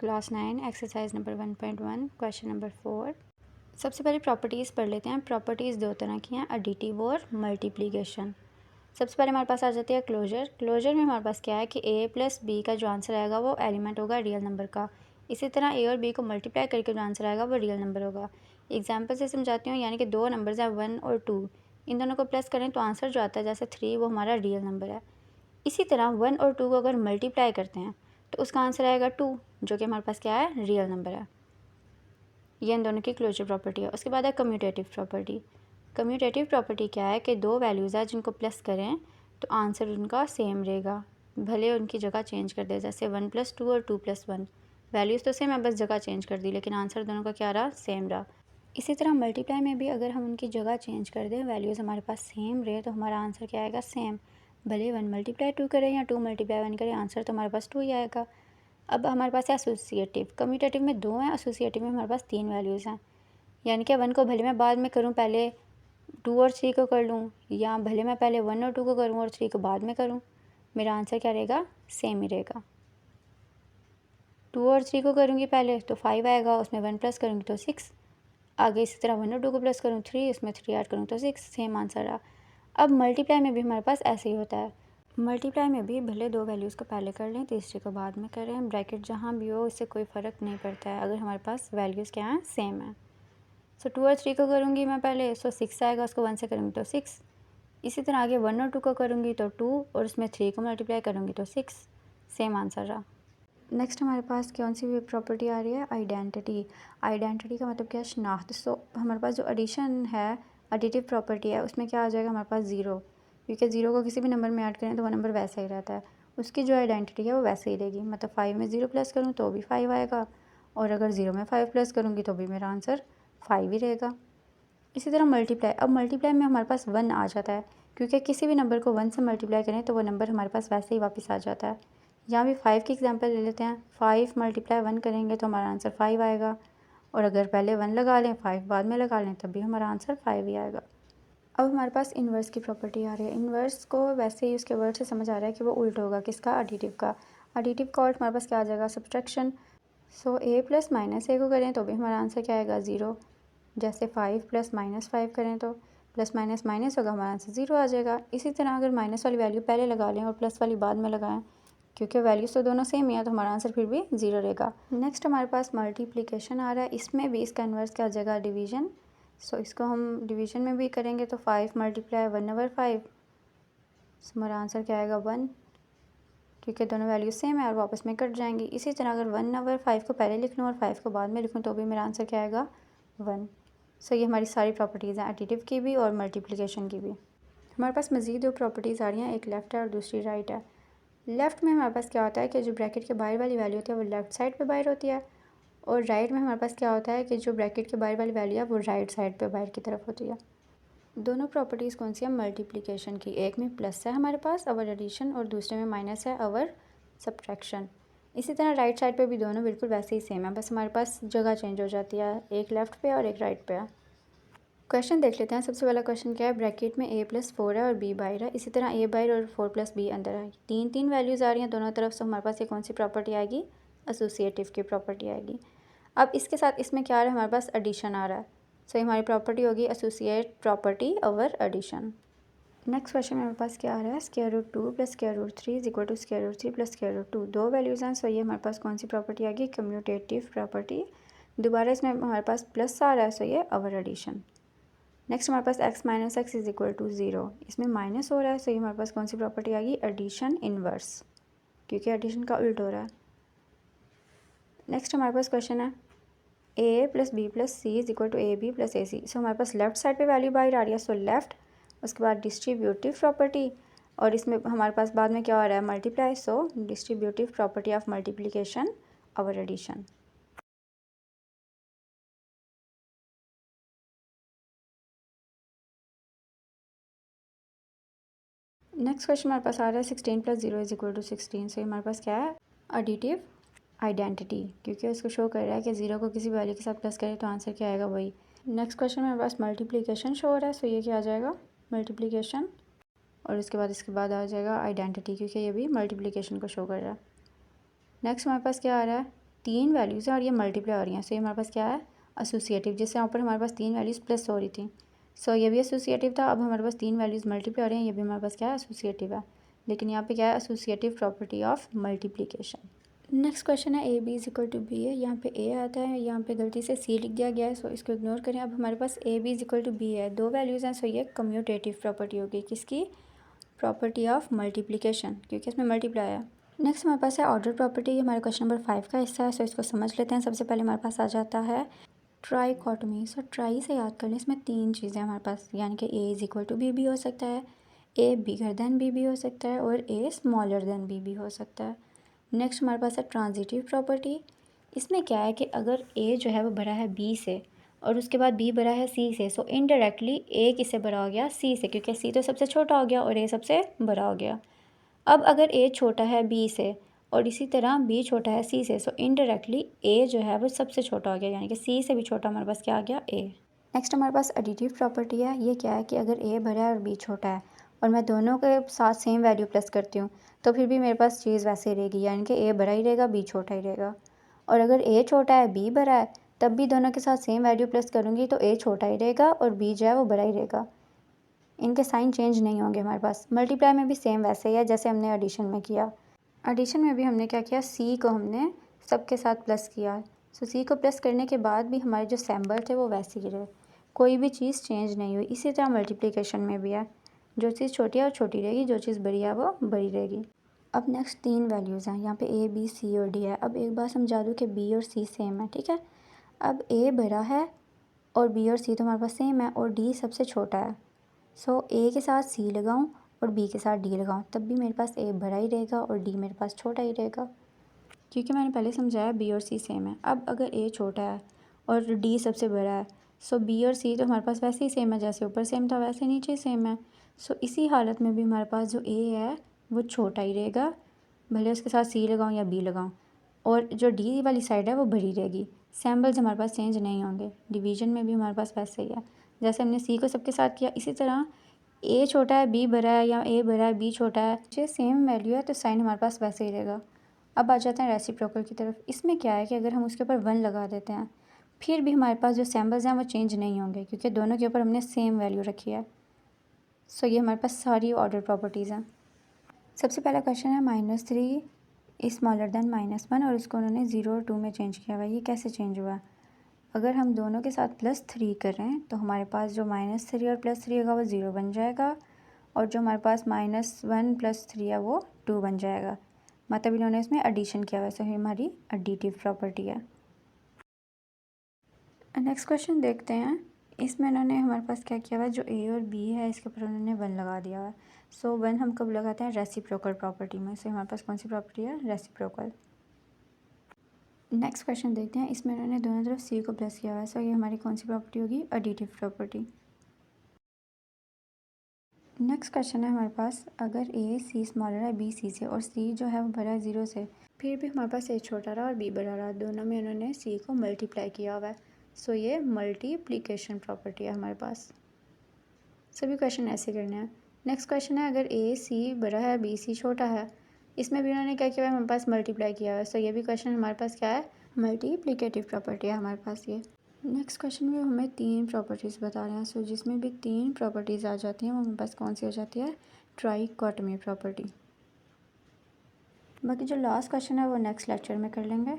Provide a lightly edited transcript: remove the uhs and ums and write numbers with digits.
Class 9 exercise number 1.1 question number 4। सबसे पहले properties पढ़ लेते हैं। प्रॉपर्टीज़ दो तरह की हैं, एडिटिव और मल्टीप्लिकेशन। सबसे पहले हमारे पास आ जाती है क्लोजर। क्लोजर में हमारे पास क्या है कि a प्लस बी का जो आंसर आएगा वो एलिमेंट होगा रियल नंबर का। इसी तरह a और b को मल्टीप्लाई करके जो आंसर आएगा वो रियल नंबर होगा। एग्जाम्पल से समझाती हूँ, यानी कि दो नंबर्स हैं 1 और 2, इन दोनों को प्लस करें तो आंसर जो आता है जैसे 3 वो हमारा रियल नंबर है। इसी तरह 1 और 2 को अगर मल्टीप्लाई करते हैं तो उसका आंसर आएगा 2, जो कि हमारे पास क्या है, रियल नंबर है। ये इन दोनों की क्लोजर प्रॉपर्टी है। उसके बाद है कम्यूटेटिव प्रॉपर्टी। कम्यूटेटिव प्रॉपर्टी क्या है कि दो वैल्यूज़ है जिनको प्लस करें तो आंसर उनका सेम रहेगा, भले उनकी जगह चेंज कर दे। जैसे 1+2 और 2+1, वैल्यूज़ तो सेम है, बस जगह चेंज कर दी, लेकिन आंसर दोनों का क्या रहा, सेम रहा। इसी तरह मल्टीप्लाई में भी अगर हम उनकी जगह चेंज कर दें, वैल्यूज़ हमारे पास सेम रहे, तो हमारा आंसर क्या आएगा, सेम। भले 1 × 2 करें या 2 × 1 करें, आंसर तो हमारे पास 2 ही आएगा। अब हमारे पास है एसोसिएटिव। कम्यूटेटिव में 2 हैं, एसोसिएटिव में हमारे पास 3 वैल्यूज़ हैं। यानी कि 1 को भले मैं बाद में करूँ, पहले 2 और 3 को कर लूँ, या भले मैं पहले 1 और 2 को करूँ और 3 को बाद में करूँ, मेरा आंसर क्या रहेगा, सेम ही रहेगा। 2 और 3 को करूँगी पहले तो 5 आएगा, उसमें 1 प्लस करूँगी तो 6। आगे इसी तरह 1 और 2 को प्लस करूँ 3, इसमें 3 ऐड करूँ तो 6, सेम आंसर रहा। अब मल्टीप्लाई में भी हमारे पास ऐसे ही होता है। मल्टीप्लाई में भी भले दो वैल्यूज़ को पहले कर लें, तीसरे को बाद में करें, ब्रैकेट जहाँ भी हो इससे कोई फ़र्क नहीं पड़ता है अगर हमारे पास वैल्यूज़ क्या हैं, सेम है। सो 2 और 3 को करूँगी मैं पहले, सो 6 आएगा, उसको 1 से करूँगी तो 6। इसी तरह आगे 1 और 2 को करूँगी तो 2, और उसमें 3 को मल्टीप्लाई करूँगी तो 6, सेम आंसर रहा। नेक्स्ट हमारे पास कौन सी प्रॉपर्टी आ रही है, आइडेंटिटी। आइडेंटिटी का मतलब क्या है, शनाख्त। सो हमारे पास जो एडिशन है, एडिटिव प्रॉपर्टी है, उसमें क्या आ जाएगा हमारे पास 0, क्योंकि 0 को किसी भी नंबर में ऐड करें तो वो नंबर वैसा ही रहता है, उसकी जो आइडेंटिटी है वो वैसे ही रहेगी। मतलब 5 में 0 प्लस करूँ तो भी 5 आएगा, और अगर 0 में 5 प्लस करूँगी तो भी मेरा आंसर 5 ही रहेगा। इसी तरह मल्टीप्लाई। अब मल्टीप्लाई में हमारे पास 1 आ जाता है, क्योंकि किसी भी नंबर को 1 से मल्टीप्लाई करें तो वो नंबर हमारे पास वैसे ही वापस आ जाता है। यहाँ भी 5 की एग्जांपल ले लेते हैं। 5 × 1 करेंगे तो हमारा आंसर 5 आएगा, और अगर पहले 1 लगा लें, 5 बाद में लगा लें, तब भी हमारा आंसर 5 ही आएगा। अब हमारे पास इन्वर्स की प्रॉपर्टी आ रही है। इन्वर्स को वैसे ही उसके वर्ड से समझ आ रहा है कि वो उल्ट होगा, किसका, एडिटिव का। एडिटिव का उल्ट हमारे पास क्या आ जाएगा, subtraction. So a plus -a को करें तो भी हमारा आंसर क्या आएगा, 0। जैसे 5 प्लस -5 करें तो प्लस माइनस माइनस होगा, हमारा आंसर 0 आ जाएगा। इसी तरह अगर माइनस वाली वैल्यू पहले लगा लें और प्लस वाली बाद में लगाएं, क्योंकि वैल्यूज़ तो दोनों सेम ही है, तो हमारा आंसर फिर भी 0 रहेगा। नेक्स्ट हमारे पास मल्टीप्लिकेशन आ रहा है। इसमें भी इसका इन्वर्स क्या आ जाएगा, डिवीजन। सो इसको हम डिवीजन में भी करेंगे तो 5 × 1/5, सो हमारा आंसर क्या आएगा, 1, क्योंकि दोनों वैल्यूज सेम है और वापस में कट जाएंगी। इसी तरह अगर 1/5 को पहले लिख लूँ और 5 को बाद में लिखूँ तो भी मेरा आंसर क्या आएगा, 1। सो ये हमारी सारी प्रॉपर्टीज़ हैं, एडिटिव की भी और मल्टीप्लिकेशन की भी। हमारे पास मज़ीद दो प्रॉपर्टीज़ आ रही हैं, एक लेफ़्ट है और दूसरी राइट है। लेफ़्ट में हमारे पास क्या होता है कि जो ब्रैकेट के बाहर वाली वैल्यू होती है वो लेफ़्ट साइड पे बाहर होती है, और राइट में हमारे पास क्या होता है कि जो ब्रैकेट के बाहर वाली वैल्यू है वो राइट साइड पे बाहर की तरफ होती है। दोनों प्रॉपर्टीज़ कौन सी है, मल्टीप्लिकेशन की। एक में प्लस है हमारे पास, अवर एडिशन, और दूसरे में माइनस है, अवर सब्ट्रैक्शन। इसी तरह राइट साइड पे भी दोनों बिल्कुल वैसे ही सेम है, बस हमारे पास जगह चेंज हो जाती है, एक लेफ़्ट पे और एक राइट पे है। क्वेश्चन देख लेते हैं। सबसे पहला क्वेश्चन क्या है, ब्रैकेट में a+4 है और b बाहर है। इसी तरह a बाहर और 4+b अंदर है। तीन वैल्यूज़ आ रही हैं दोनों तरफ से, हमारे पास ये कौन सी प्रॉपर्टी आएगी, एसोसिएटिव की प्रॉपर्टी आएगी। अब इसके साथ इसमें क्या आ रहा है, हमारे पास एडिशन आ रहा है, सो हमारी प्रॉपर्टी होगी associate property over addition. Next question में हमारे पास क्या आ रहा है, √2 + √3 = √3 + √2। दो वैल्यूज़ हैं, सो ये हमारे पास कौन सी प्रॉपर्टी आएगी, कम्यूटेटिव प्रॉपर्टी। दोबारा इसमें हमारे पास प्लस आ रहा है, सो ये ओवर एडिशन। नेक्स्ट हमारे पास x - x = 0, इसमें माइनस हो रहा है, सो ये हमारे पास कौन सी प्रॉपर्टी आएगी, एडिशन इन्वर्स, क्योंकि एडिशन का उल्ट हो रहा है। नेक्स्ट हमारे पास क्वेश्चन है a + b + c = ab + ac। सो हमारे पास लेफ्ट साइड पे वैल्यू बाहर आ रही है, सो लेफ्ट, उसके बाद डिस्ट्रीब्यूटिव प्रॉपर्टी, और इसमें हमारे पास बाद में क्या आ रहा है, multiply, so distributive property of multiplication over addition. Next question हमारे पास आ रहा है 16 + 0 = 16। सो हमारे पास क्या है, एडिटिव आइडेंटिटी, क्योंकि उसको शो कर रहा है कि 0 को किसी वैल्यू के साथ प्लस करें तो आंसर क्या आएगा, वही। नेक्स्ट क्वेश्चन में हमारे पास मल्टीप्लिकेशन शो हो रहा है, सो ये क्या आ जाएगा, मल्टीप्लिकेशन, और इसके बाद आ जाएगा आइडेंटिटी, क्योंकि ये भी मल्टीप्लिकेशन को शो कर रहा है। नेक्स्ट हमारे पास क्या आ रहा है, तीन वैल्यूज़ हैं और ये मल्टीप्लाई हो रही हैं, सो ये हमारे पास क्या है, एसोसिएटिव। जिससे यहाँ पर हमारे पास तीन वैल्यूज़ प्लस हो रही थी, सो ये भी एसोसिएटिव था। अब हमारे पास तीन वैल्यूज़ मल्टीप्लाई हो रही हैं, ये भी हमारे पास क्या है, एसोसिएटिव है। लेकिन यहाँ पे क्या है, associative property of multiplication. Next question है, a b is equal to b है। यहाँ पे ए आता है, यहाँ पे गलती से सी लिख दिया गया है, सो इसको इग्नोर करें। अब हमारे पास a b is equal to b है, दो वैल्यूज़ हैं, सो ये कम्यूटेटिव प्रॉपर्टी होगी। किसकी, प्रॉपर्टी ऑफ मल्टीप्लिकेशन, क्योंकि इसमें मल्टीप्लाई है। नेक्स्ट हमारे पास है ऑर्डर प्रॉपर्टी, हमारे क्वेश्चन नंबर 5 का हिस्सा है, सो इसको समझ लेते हैं। सबसे पहले हमारे पास आ जाता है ट्राइकॉटमी। सो ट्राई से याद कर लें, इसमें तीन चीज़ें हमारे पास, यानी कि A is equal to B भी हो सकता है, ए बिगर देन बी भी हो सकता है, और ए स्मॉलर देन बी भी हो सकता है। नेक्स्ट हमारे पास है ट्रांजिटिव प्रॉपर्टी। इसमें क्या है कि अगर ए जो है वो बड़ा है बी से और उसके बाद बी बड़ा है सी से, सो इनडायरेक्टली ए किससे बड़ा हो गया, सी से, क्योंकि सी तो सबसे छोटा हो गया और ए सबसे बड़ा हो गया। अब अगर ए छोटा है बी से और इसी तरह बी छोटा है सी से, सो इनडायरेक्टली ए जो है वो सबसे छोटा हो गया, यानी कि सी से भी छोटा हमारे पास क्या आ गया, ए। नेक्स्ट हमारे पास एडिटिव प्रॉपर्टी है। ये क्या है कि अगर ए बड़ा है और बी छोटा है और मैं दोनों के साथ सेम वैल्यू प्लस करती हूँ, तो फिर भी मेरे पास चीज़ वैसे ही रहेगी, यानी कि ए बड़ा ही रहेगा, बी छोटा ही रहेगा। और अगर ए छोटा है, बी बड़ा है, तब भी दोनों के साथ सेम वैल्यू प्लस करूँगी तो ए छोटा ही रहेगा और बी जो है वो बड़ा ही रहेगा। इनके साइन चेंज नहीं होंगे हमारे पास। मल्टीप्लाई में भी सेम वैसे ही है जैसे हमने एडिशन में किया। एडिशन में भी हमने क्या किया, सी को हमने सबके साथ प्लस किया। सो सी को प्लस करने के बाद भी हमारे जो सैम्बल थे वो वैसे ही रहे, कोई भी चीज़ चेंज नहीं हुई। इसी तरह मल्टीप्लिकेशन में भी है, जो चीज़ छोटी है वो छोटी रहेगी, जो चीज़ बड़ी है वो बड़ी रहेगी। अब नेक्स्ट तीन वैल्यूज़ हैं, यहाँ पे ए बी सी और डी है। अब एक बात समझा दूँ कि बी और सी सेम है, ठीक है। अब ए बड़ा है और बी और सी तो हमारे पास सेम है और डी सबसे छोटा है। सो ए के साथ सी लगाऊं और बी के साथ डी लगाऊं, तब भी मेरे पास ए बड़ा ही रहेगा और डी मेरे पास छोटा ही रहेगा, क्योंकि मैंने पहले समझाया बी और सी सेम है। अब अगर ए छोटा है और डी सबसे बड़ा है, सो बी और सी तो हमारे पास वैसे ही सेम है, जैसे ऊपर सेम था वैसे नीचे सेम है। सो इसी हालत में भी हमारे पास जो ए है वो छोटा ही रहेगा, भले उसके साथ सी लगाऊं या बी लगाऊं, और जो डी वाली साइड है वो बड़ी रहेगी। सैम्बल्स हमारे पास चेंज नहीं होंगे। डिवीजन में भी हमारे पास वैसे ही है, जैसे हमने सी को सबके साथ किया, इसी तरह ए छोटा है बी बड़ा है या ए बड़ा है बी छोटा है, जो सेम वैल्यू है तो साइन हमारे पास वैसे ही रहेगा। अब आ जाते हैं रेसिप्रोकल की तरफ। इसमें क्या है कि अगर हम उसके ऊपर 1 लगा देते हैं, फिर भी हमारे पास जो सैम्बल्स हैं वो चेंज नहीं होंगे, क्योंकि दोनों के ऊपर हमने सेम वैल्यू रखी है। सो ये हमारे पास सारी ऑर्डर प्रॉपर्टीज़ हैं। सबसे पहला क्वेश्चन है -3 इज स्मॉलर देन -1, और इसको उन्होंने 0 और 2 में चेंज किया हुआ है। ये कैसे चेंज हुआ? अगर हम दोनों के साथ +3 कर रहे हैं तो हमारे पास जो -3 और +3 होगा वो 0 बन जाएगा, और जो हमारे पास -1 + 3 है वो 2 बन जाएगा। मतलब इन्होंने इसमें एडिशन किया हुआ है, सो ये हमारी एडिटिव प्रॉपर्टी है। नेक्स्ट क्वेश्चन देखते हैं। इसमें इन्होंने हमारे पास क्या किया हुआ है, जो ए और बी है इसके ऊपर उन्होंने 1 लगा दिया हुआ है। सो 1 हम कब लगाते हैं, रेसिप्रोकल प्रॉपर्टी में। से हमारे पास कौन सी प्रॉपर्टी है, रेसिप्रोकल। नेक्स्ट क्वेश्चन देखते हैं। इसमें इन्होंने दोनों तरफ सी को प्लस किया हुआ है, सो ये हमारी कौन सी प्रॉपर्टी होगी, एडिटिव प्रॉपर्टी। नेक्स्ट क्वेश्चन है हमारे पास, अगर ए सी स्मॉलर है बी सी से और सी जो है वो बड़ा है 0 से, फिर भी हमारे पास ए छोटा रहा और बी बड़ा रहा, दोनों में उन्होंने सी को मल्टीप्लाई किया हुआ है। सो ये मल्टीप्लिकेशन प्रॉपर्टी है हमारे पास। सभी क्वेश्चन ऐसे करने हैं। नेक्स्ट क्वेश्चन है, अगर ए सी बड़ा है बी सी छोटा है, इसमें भी उन्होंने क्या किया है, हमारे पास मल्टीप्लाई किया हुआ है। सो ये भी क्वेश्चन हमारे पास क्या है, मल्टीप्लिकेटिव प्रॉपर्टी है हमारे पास ये। नेक्स्ट क्वेश्चन में हमें 3 प्रॉपर्टीज़ बता रहे हैं। सो जिसमें भी 3 प्रॉपर्टीज़ आ जाती हैं वो हमारे पास कौन सी हो जाती है, ट्राइकॉटमी प्रॉपर्टी। बाकी जो लास्ट क्वेश्चन है वो नेक्स्ट लेक्चर में कर लेंगे।